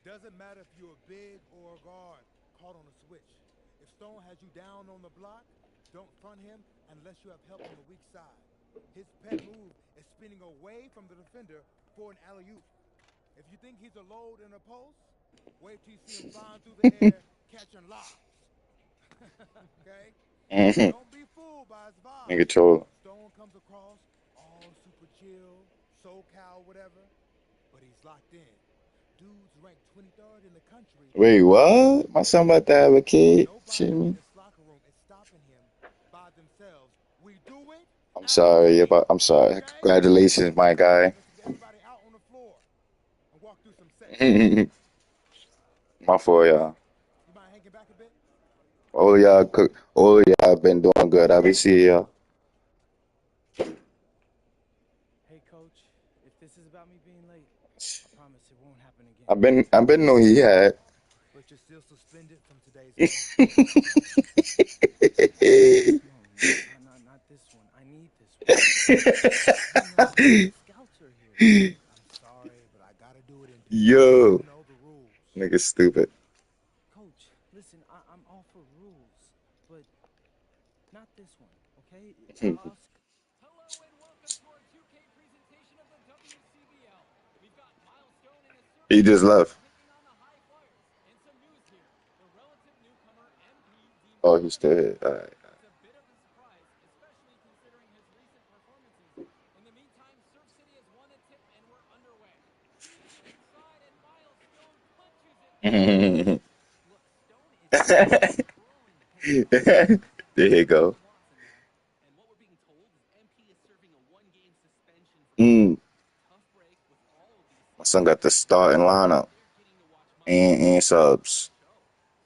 Doesn't matter if you're a big or a guard caught on a switch. If Stone has you down on the block, don't front him unless you have help on the weak side. His pet move is spinning away from the defender for an alley-oop. If you think he's a load in a post, wait till you see him flying through the air catching lobs. Okay? Mhm. Don't be fooled by his Nigga vibe. troll. Stone comes across all super chill, SoCal, whatever, but he's locked in. Dude's ranked 23rd in the country Wait, in defensive what? My son about to have a kid? Shit Nobody in me. this locker room is stopping him by themselves. We do it I'm as a sorry team. about. I'm sorry. Okay? Congratulations, my guy. Let's get everybody out on the floor and walk through some sets. My fault, y'all. You mind hanging back a bit? All y'all cook. All y'all been doing good. I be seeing y'all. Hey, coach, if this is about me being late, I promise it won't happen again. I've been knowing he had. But you're still suspended from today's game. No, not this one. I need this one. No, the scouts are here. I'm sorry, but I gotta do it, MP. Yo, You know the rules. nigga stupid. Coach, listen, I'm all for rules, but not this one, okay? I'll Hello and welcome to our 2K presentation of the WCBL. We've got Milestone and his Surf He City just left. taking on the High Flyers. And some news here. The relative newcomer MP Oh, he's demoted still to here. All Surf. right. It's a bit of a surprise, especially considering his recent performances. In the meantime, Surf City has won a tip and we're underway. Inside and Milestone punches it through. Look, Stone is really controlling the pace on this one. There you go. Watson now. And what we're being told is MP is serving a one-game suspension for Mm. cheating. Tough break with all of these My son seniors got the back in starting action. lineup They're getting to watch and Milestone steal the subs. show.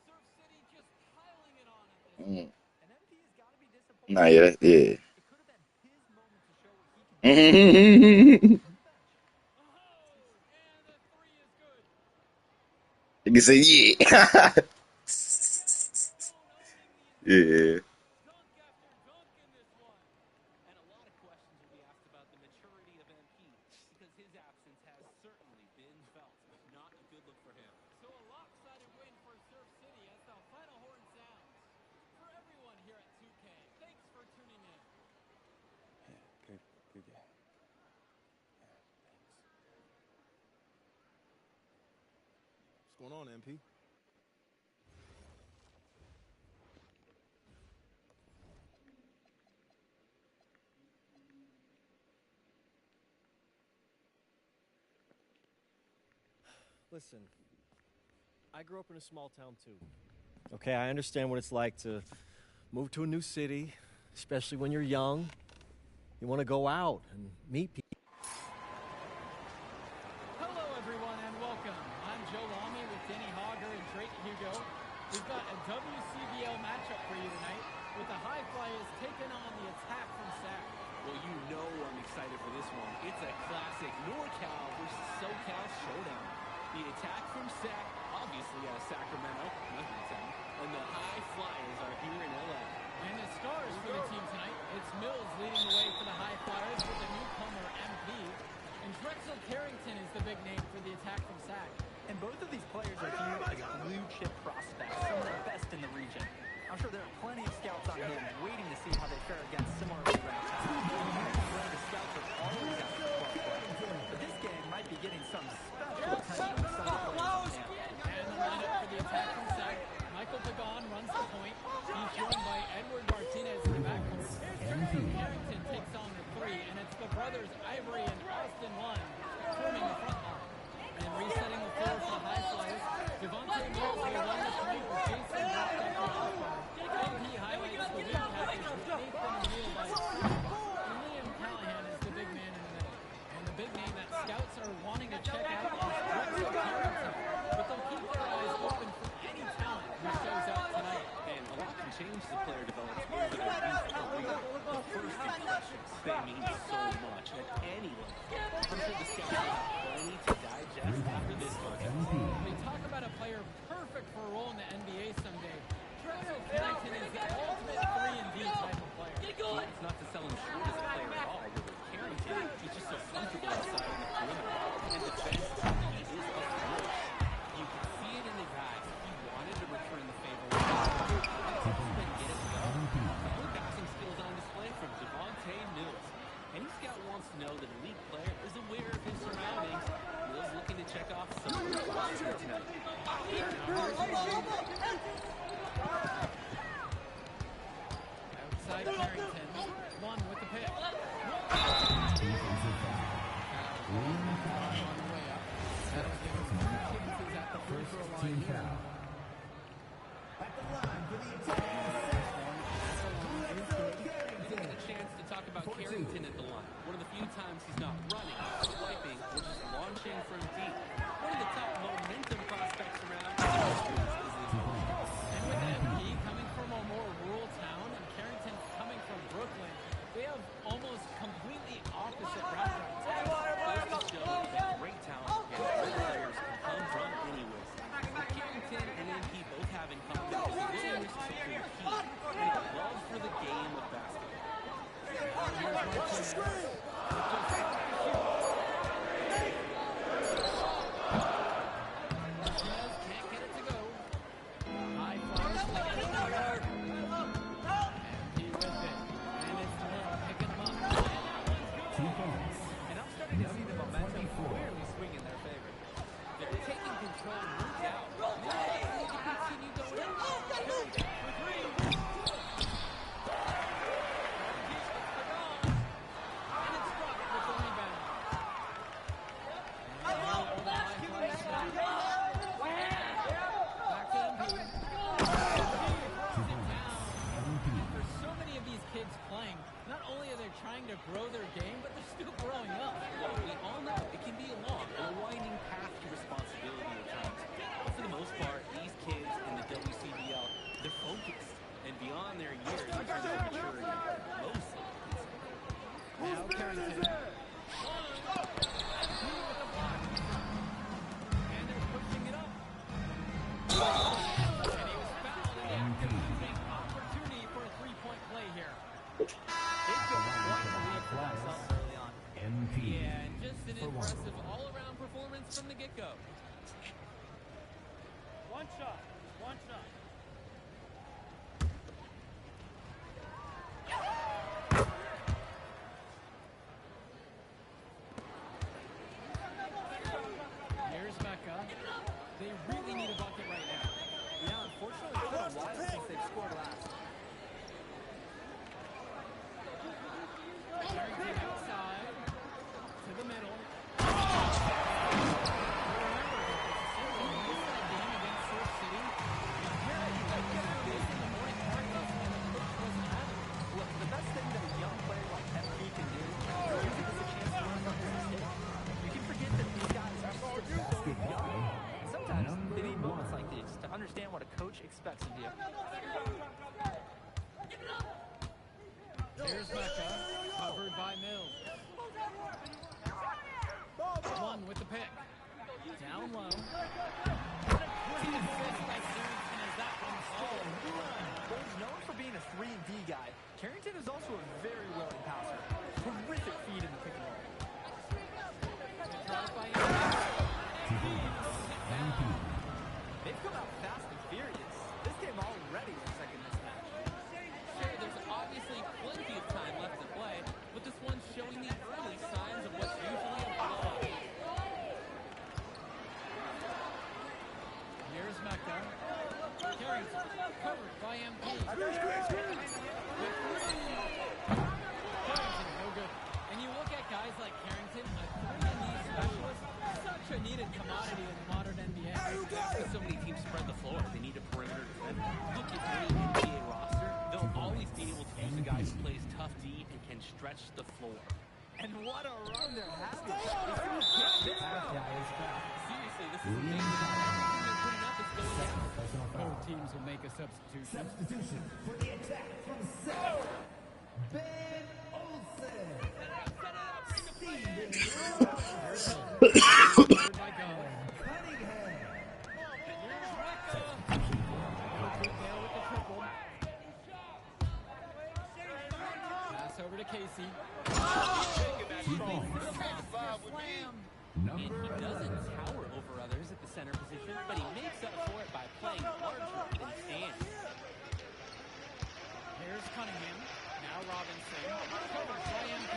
Surf City just piling it on at this Mm. point. And MP has got to be disappointed Not in yet. himself. Yeah. It could have been his moment to show what he can do. But he's been quiet from the bench. Oh, and the three is good. You can say yeah. And again, Stone owning the advantage. Yeah. Dunk after dunk in this one. And a lot of questions will be asked about the maturity of MP because his absence has certainly been felt. Not a good look for him. So a lopsided win for Surf City as the final horn sounds. For everyone here at 2K, thanks for tuning in. Yeah, good game. Yeah, thanks. What's going on, MP? Listen, I grew up in a small town too. Okay, I understand what it's like to move to a new city, especially when you're young. You want to go out and meet people. Hello, everyone, and welcome. I'm Joe Lamy with Denny Hogger and Drake Hugo. We've got a WCBL matchup for you tonight with the High Flyers taking on the Attack from Sac. Well, you know I'm excited for this one. It's a classic NorCal versus SoCal showdown. The Attack from Sac, obviously out of Sacramento, not in town, and the High Flyers are here in LA. And the stars for the team tonight, it's Mills leading the way for the High Flyers with the newcomer MP. And Drexel Carrington is the big name for the Attack from Sac. And both of these players are viewed as blue-chip prospects, some of the best in the region. I'm sure there are plenty of scouts on him waiting to see how they fare against similarly ranked talent. The scouts are always out for club play, but this game might be getting some special attention with some of the players on hand. And the lineup for the Attack from Sac. Michael Pagan runs the point. He's joined by Edward Martinez in the backcourt. Drexel Carrington takes on the three, and it's the brothers Ivory and Austin Lund forming the front line. And resetting the floor for the High Flyers, Devontae Mills will run the point with Jason Brock after Osborne. MP highlights the wing package with Nathan O'Neill by his side. And Liam Callahan is the big man in the middle. And the big name that scouts are wanting to check out is Drexel Carrington. But they'll keep their eyes open for any talent who shows up tonight. And a lot can change as the player develops over their youth career. The first impressions, they mean so much at any level. I'm sure the scouts will have plenty to digest after this contest. They talk about a player perfect for a role in the NBA someday. Drexel Carrington is the ultimate 3-and-D type of player. It's not to sell him short as a player at all, but wants to know that a league player is aware of his surroundings. Will's looking to check off some of the boxes tonight. Outside Carrington. One with the pick. Defensive foul. On the way up. That'll give us 2 chances at the free throw line Team here. foul. At the line for the attacking set. We didn't get a chance to talk about Carrington at the line. One of the few times he's not running, swiping, or just launching from deep. One of the top momentum prospects around. And with MP coming from a more rural town and Carrington coming from Brooklyn, they have almost completely opposite backgrounds. Goes to show that great talent and great players can come from anywhere. What Carrington and MP both have in common is a willingness to compete and a love for the game of basketball. Martinez can't get it to go. High flyers playing in the yard. MP with it. And it's Lynn picking him up. 2 points. And I'm starting to see the momentum clearly swing in their favor. They're taking control, no doubt. They need to continue going up. Carrington for three. And it's Rock with the rebound. Back to MP. There's so many of these kids playing. Not only are they trying to grow their game, but they're still growing up. Well, we all know it can be a long and a winding path to responsibility at times. But for the most part, these kids in the WCBL, they're focused and beyond their years in terms of maturity. Mostly. Now Carrington. With the block. And they're pushing it up. And he was fouled in the act of using opportunity for a three-point play here. They've been quite a lead for themselves early on. MP. Yeah, and just an impressive all-around performance from the get-go. One shot. Here's Mecca. They really need a bucket right now. Yeah, unfortunately, it's been a while since they've scored last. Carrington outside to the middle. Look, the best thing that a young player like MP can do is use it as a chance to learn from his mistakes. You can forget that these guys are still so young. And sometimes they need moments like these to understand what a coach expects of you. Here's Mecca, covered by Mills. One with the pick. Down low. Pretty assist by Carrington as that one stole. Though he's known for being a 3-and-D guy, Carrington is also a very willing passer. Terrific feed in the pick and roll. Drop by MP. They've come out fast and furious. This game already looks like a mismatch. Sure, there's obviously plenty of time left to play, but this one's showing the early signs of what's usually a blowout. Here's Mecca. Carrington, covered by MP. With three. Carrington, no good. And you look at guys like Carrington, a 3-and-D specialist, such a needed commodity in the modern NBA. Because so many teams spread the floor, they need a perimeter defender. Look at any NBA roster, they'll always be able to use a guy who plays tough D and can stretch the floor. And what a run they're having. They simply can't miss now. Seriously, this is amazing. Everything they're putting up is going down. Personal foul. Both teams will make a substitution. Substitution for the attack from 7. Ben Olsen. Covered by Gunn. Cunningham. And here's Mecca. Good there with the triple. Pass over to Casey. And he doesn't tower over others at the center position, but he makes up for it by playing larger and stand. Here's Cunningham. Now Robinson. Covered by MP.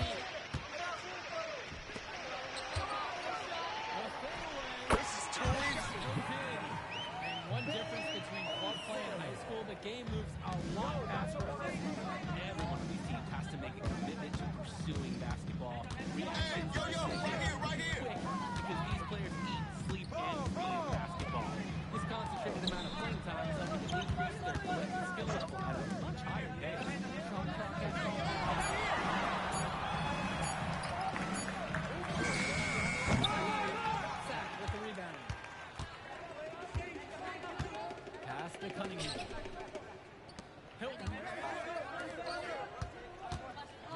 game moves a lot faster at this point. Every one of these teams has to make a commitment to pursuing basketball. Reactions are quick because these players eat, sleep, and breathe basketball. This concentrated amount of playing time is helping to increase their collective skill level at a much higher pace. Sack with the rebound. Pass to Cunningham. Hilton.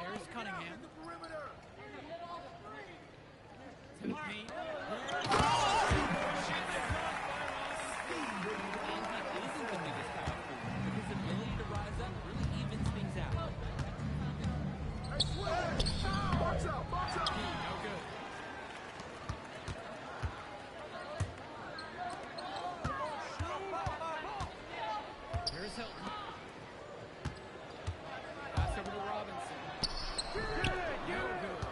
There's Cunningham. To the paint. Isn't the biggest foul for him, but his ability to rise up really evens things out. No good. Here's Hilton. Pass over to Robinson. No good.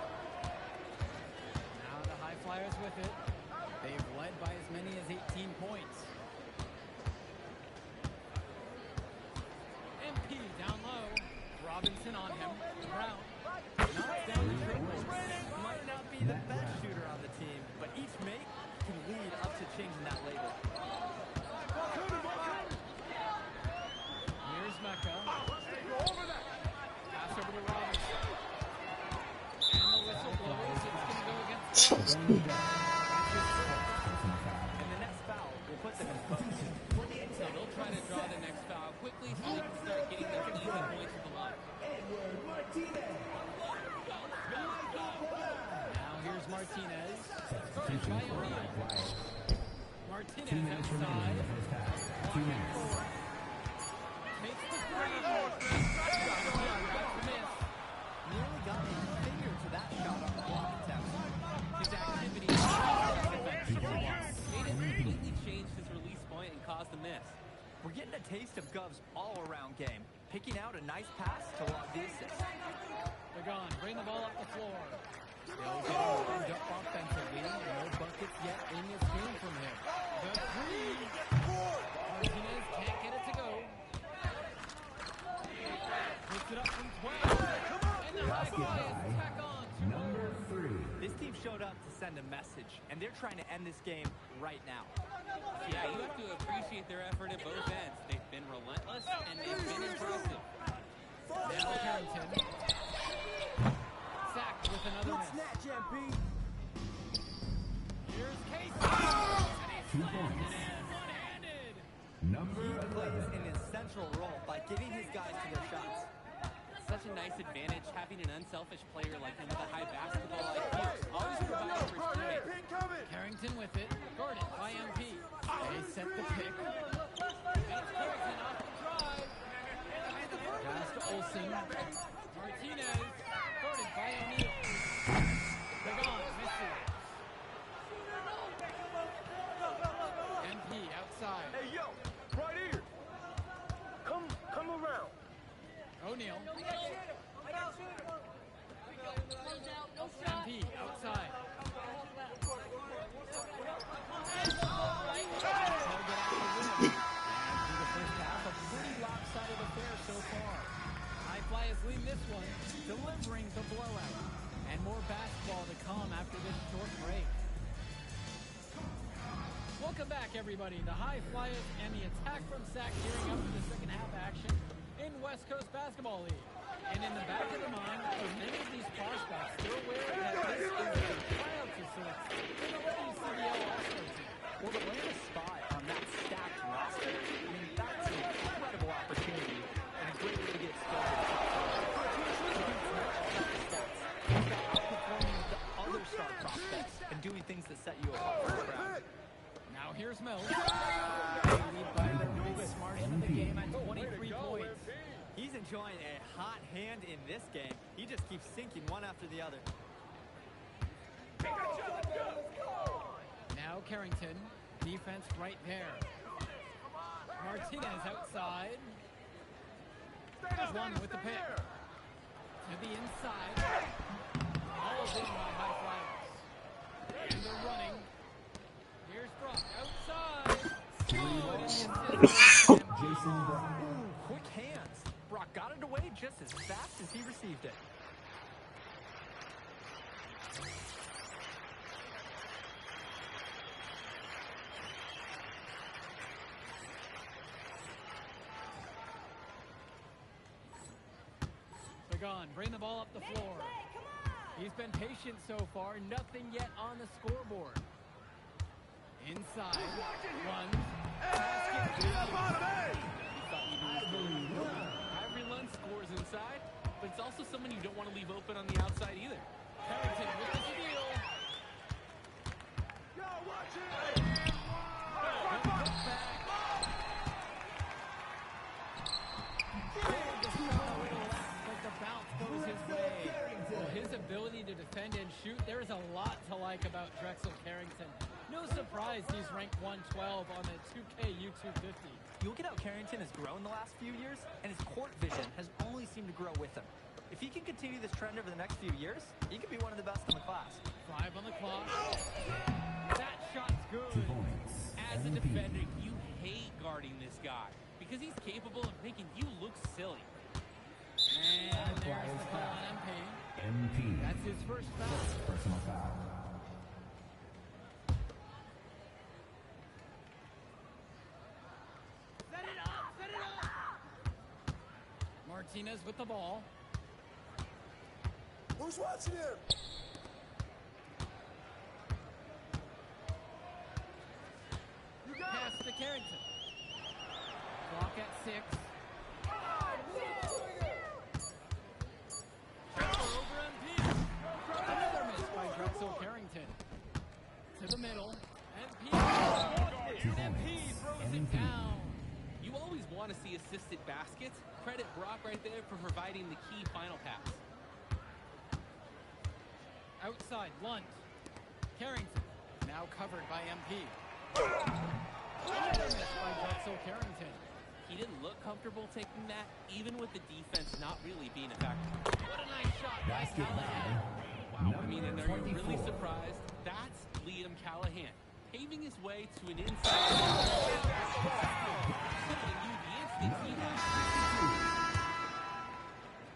Now the High Flyers with it. They've led by as many as 18 points. MP down low. Robinson on him. Brown. Knocks down the triple. Might not be the best shooter on the team, but each make can lead up to changing that label. Here's Mecca. Pass over to Robinson. And the whistle blows. It's going to go against Brown. And the next foul will put them in front. So they'll try to draw the next foul quickly so they can start getting those easy points at the line. Now here's Martinez. Guarded by O'Neal. Martinez outside. Walking forward. Makes the three. Grabs the miss. Nearly got a finger to that shot on the block attempt. His activity made it completely changed his release point and caused the miss. We're getting a taste of Gov's all-around game, picking out a nice pass to log the assist. They're gone. Bring the ball up the floor. Still getting warmed up offensively. No buckets yet in this game from him. The three. Martinez can't get it to go. Puts it up from 12. And the High Flyers back on. Number 3. This team showed up to send a message, and they're trying to end this game right now. Yeah, you have to appreciate their effort at both ends. They've been relentless and they've been impressive. Now Carrington. Sacked with another miss. Snatch, MP. Here's Casey. And he 2 slams points. it in one-handed. Number He plays 11. an essential role by getting his guys to their shots. Such a nice advantage having an unselfish player like him with a high basketball IQ. Always providing for his teammates. Carrington with it. Guarded by MP. They set the pick. That's Carrington off the drive. Pass to Olsen. Martinez. Guarded by O'Neal. They're gone. Missy. MP outside. Hey, yo, right here. Come around. O'Neal. MP outside. Lopsided affair so far. High Flyers lead this one, delivering the blowout. And more basketball to come after this short break. Welcome back, everybody. The High Flyers and the attack from Sac gearing up for the second half action in West Coast Basketball League. And in the back of the mind of many of these prospects, they're aware that this is a tryout facility in the WCBL All-Star team. Well, to land a spot on that stacked roster, I mean, that's an incredible opportunity and a great way to get exposure to top players. You've got outperforming the other star prospects and doing things that set you apart from the crowd. Now here's Mills. They lead by the biggest margin of the game at 23 points. He's enjoying a hot hand in this game. He just keeps sinking one after the other. Now Carrington. Defense right there. Martinez outside. One with the pick. To the inside. Hauled in by High Flyers. And they're running. Here's Brock outside. Good. Jason Brown. Quick hands. Brock got it away just as fast as he received it. Pagan, bring the ball up the floor. He's been patient so far. Nothing yet on the scoreboard. Inside. Runs. Ivory Lund scores inside, but it's also someone you don't want to leave open on the outside either. Carrington with the steal. Yo, watch it! But the bounce goes his way. Well, his ability to defend and shoot, there's a lot to like about Drexel Carrington. No surprise he's ranked 112 on the 2K U250. You look at how Carrington has grown the last few years, and his court vision has only seemed to grow with him. If he can continue this trend over the next few years, he could be one of the best in the class. 5 on the clock. That shot's good. As a defender, you hate guarding this guy because he's capable of making you look silly. And there's the foul on MP. That's his first foul. Personal foul. Set it up! Set it up! Martinez with the ball. Who's watching him? Pass to Carrington. Clock at 6. Trevor over MP. Another miss by Drexel Carrington. To the middle. MP. MP throws it down. You always want to see assisted baskets. Credit Brock right there for providing the key final pass. Outside, Lunt. Carrington. Now covered by MP. Another miss by Drexel Carrington. He didn't look comfortable taking that, even with the defense not really being a factor. What a nice shot by Callahan. Wow, I mean, and are you really surprised? That's Liam Callahan, paving his way to an inside.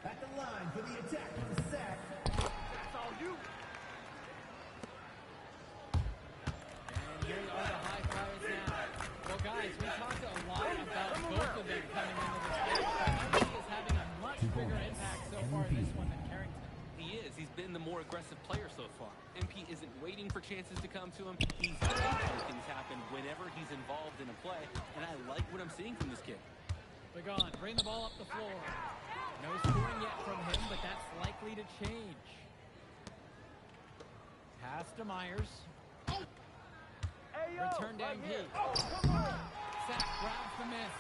At the line for the attack from Seth. That's all you. And here are the high flyers now. Well, guys, we talked a lot about both of them coming into this game. MP is having a much bigger impact so far in this one than Carrington. He is. He's been the more aggressive player so far. MP isn't waiting for chances to come to him. He's making things happen whenever he's involved in a play, and I like what I'm seeing from this kid. Begon, bring the ball up the floor. No scoring yet from him, but that's likely to change. Pass to Myers. Hey, yo, Return to right MP. here. Oh, come on. Sack grabs the miss.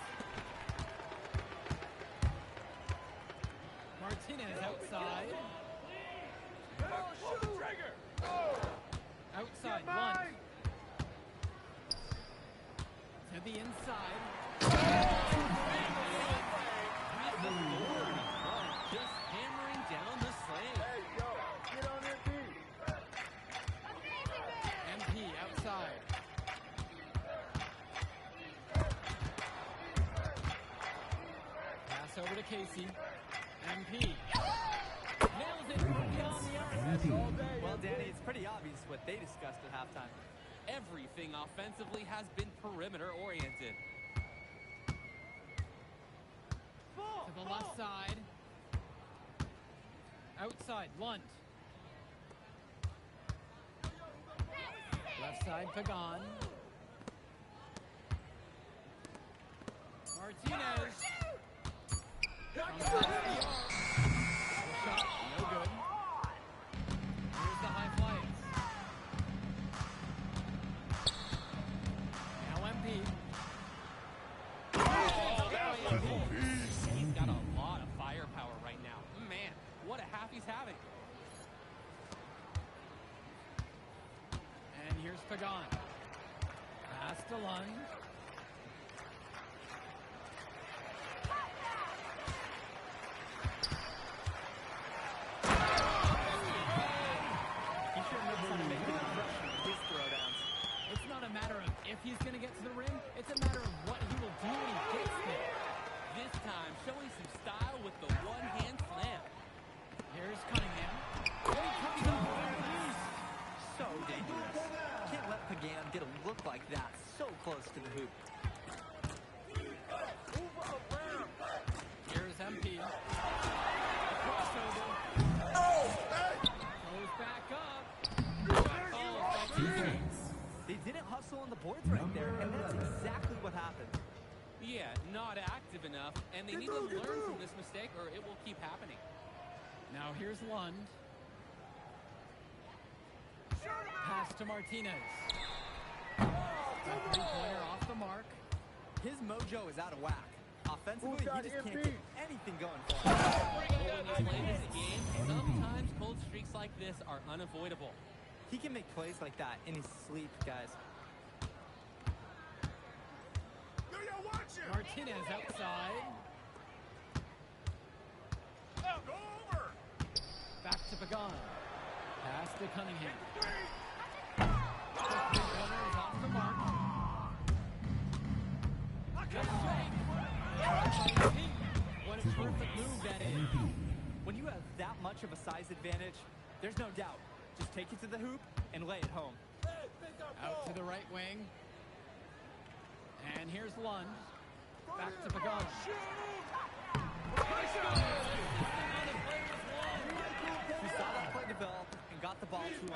Martinez outside. Oh, shoot. Trigger. Outside, Get Lunt. mine. To the inside. Just hammering down the slam. Hey, yo, get on MP. MP outside. Pass over to Casey. MP. Nails it from beyond the arc. That's all day. Well, Danny, it's pretty obvious what they discussed at halftime. Everything offensively has been perimeter oriented. To the left side. Outside, Lunt. Left side, Pagan. Martinez. Comes off the arc. Shot, no good. Here's the high flyers. Now MP. He's got a lot of firepower right now. Man, what a half he's having. And here's Pagan. Pass to Lund. He sure knows how to make an impression with his throwdowns. It's not a matter of if he's going to get to the rim. It's a matter of what he will do when he gets there. This time, hoop. Here's MP. Crossover. Goes back up. They didn't hustle on the boards right there, and that's exactly what happened. Yeah, not active enough, and they need to learn from this mistake or it will keep happening. Now here's Lund. Pass to Martinez. Three-pointer off the mark. His mojo is out of whack. Offensively, he just can't get anything going for him. Well, when you play this game, sometimes cold streaks like this are unavoidable. He can make plays like that in his sleep, guys. Martinez outside. Back to Pagan. Pass to Cunningham. Three-pointer is off the mark. What a terrific move that is. When you have that much of a size advantage, there's no doubt. Just take it to the hoop and lay it home. Out to the right wing. And here's Lund. Back to Pagan. He saw that play develop and got the ball to him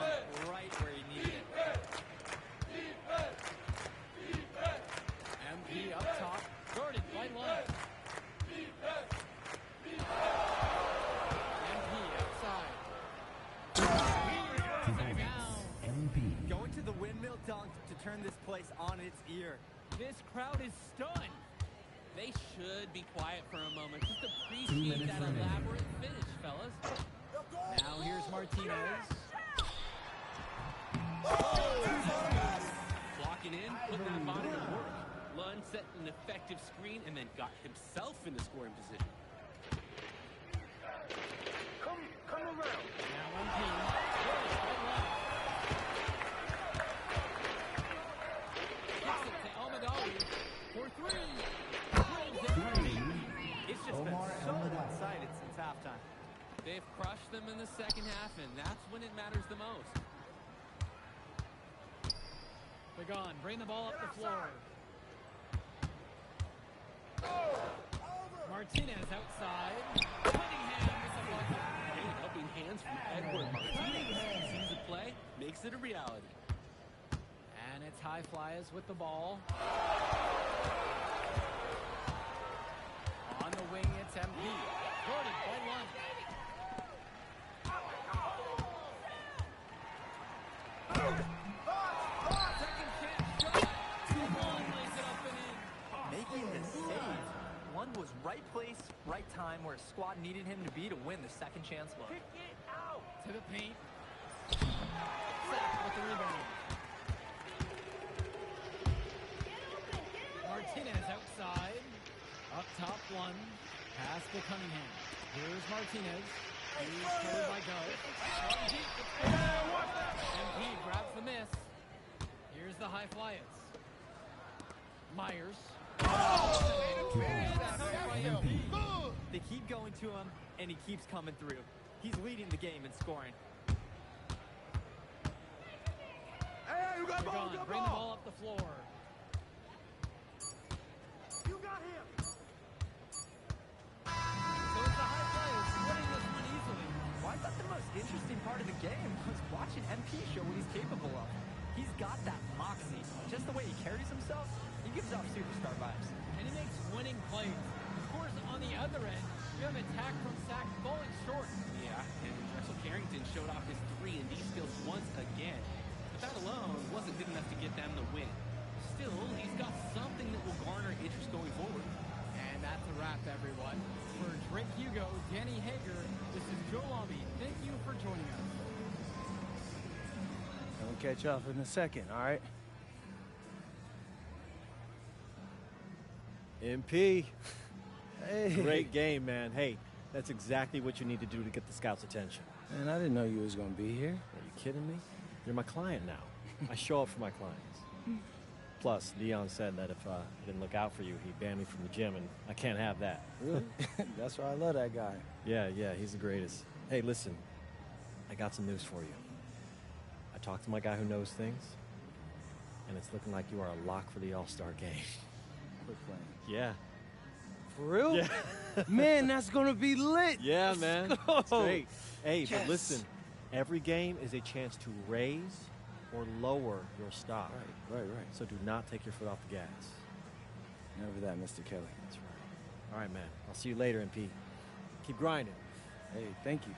right where he needed it. MP up top. Guarded by Lund. MP outside. Going to the windmill dunk to turn this place on its ear. This crowd is stunned. They should be quiet for a moment. Just appreciate that elaborate finish, fellas. Now here's Martinez. Blocking in, putting that body to work. Lund set an effective screen and then got himself into scoring position. Come around. Now MP. Kicks it to Almadawi for three. It's just been so one-sided since halftime. They've crushed them in the second half, and that's when it matters the most. Pagan, bring the ball up the floor. Martinez outside. Cunningham with the bucket. Hey, helping hands from Edward Martinez. Sees the play, makes it a reality. And it's High Flyers with the ball. On the wing, it's MP. Guarded by Lund. Second chance shot. 2-1 lays it up and in. Making the save. One was right place, right time, where his squad needed him to be to win the second chance look. Kick it out. To the paint. Sack with the rebound. Martinez outside. Up top one. Pass to Cunningham. Here's Martinez. He's covered by Go. MP grabs the miss. Here's the High Flyers. Myers. They keep going to him, and he keeps coming through. He's leading the game in scoring. Hey, you got ball, Pagan, bring the ball up the floor. You got him. So it's the High Flyers winning this one easily. Well, I thought the most interesting part of the game was watching MP show what he's capable of. He's got that moxie. Just the way he carries himself, he gives off superstar vibes. And he makes winning plays. Of course, on the other end, you have attack from Sack falling short. Yeah, and Russell Carrington showed off his 3-and-D skills once again. But that alone wasn't good enough to get them the win. Still, he's got something that will garner interest going forward. And that's a wrap, everyone. For Drake Hugo, Danny Hager, this is Joe Lobby. Thank you for joining us. We'll catch up in a second, all right? MP. Hey. Great game, man. Hey, that's exactly what you need to do to get the scouts' attention. Man, I didn't know you was going to be here. Are you kidding me? You're my client now. I show up for my clients. Plus, Dion said that if I didn't look out for you, he'd ban me from the gym, and I can't have that. Really? That's why I love that guy. Yeah, he's the greatest. Hey, listen, I got some news for you. I talked to my guy who knows things, and it's looking like you are a lock for the All-Star game. Quit playing. Yeah. For real? Yeah. Man, that's going to be lit. Yeah, Let's man. go. It's great. Hey, Yes. but listen, every game is a chance to raise or lower your stock. Right. So do not take your foot off the gas. Never that, Mr. Kelly. That's right. All right, man. I'll see you later, MP. Keep grinding. Hey, thank you.